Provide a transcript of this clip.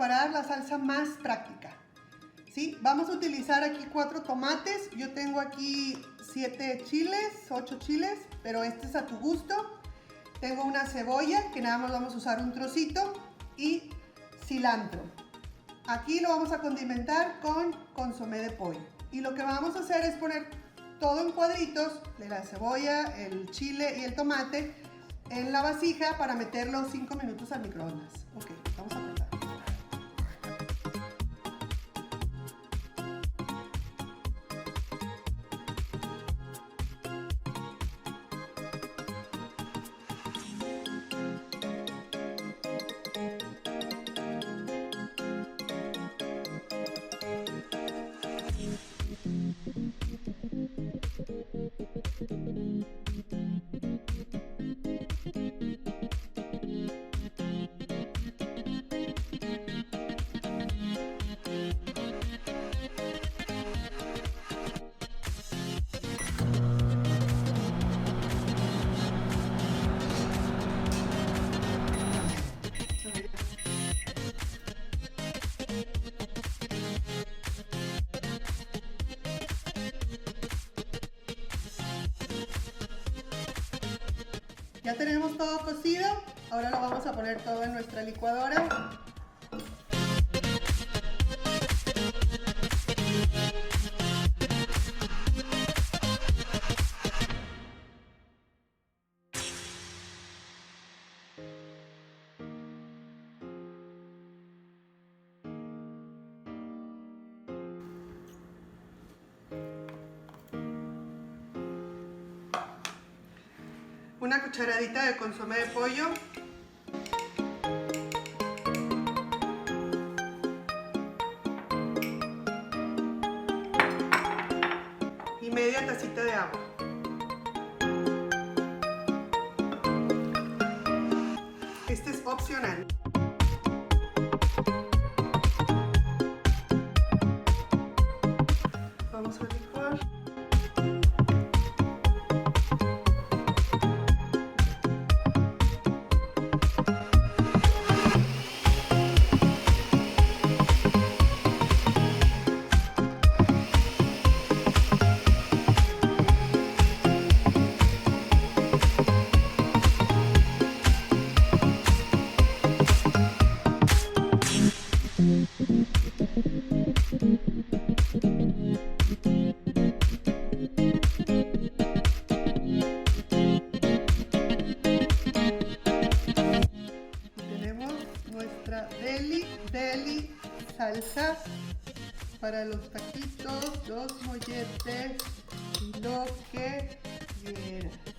preparar la salsa más práctica. ¿Sí? Vamos a utilizar aquí 4 tomates. Yo tengo aquí 7 chiles, 8 chiles, pero este es a tu gusto. Tengo una cebolla, que nada más vamos a usar un trocito, y cilantro. Aquí lo vamos a condimentar con consomé de pollo. Y lo que vamos a hacer es poner todo en cuadritos, de la cebolla, el chile y el tomate, en la vasija para meterlo 5 minutos al microondas. Ok, vamos a apretar. Ya tenemos todo cocido, ahora lo vamos a poner todo en nuestra licuadora. Una cucharadita de consomé de pollo. Y media tacita de agua. Este es opcional. Vamos a licuar. Nuestra deli salsa para los taquitos, los molletes y lo que quieras.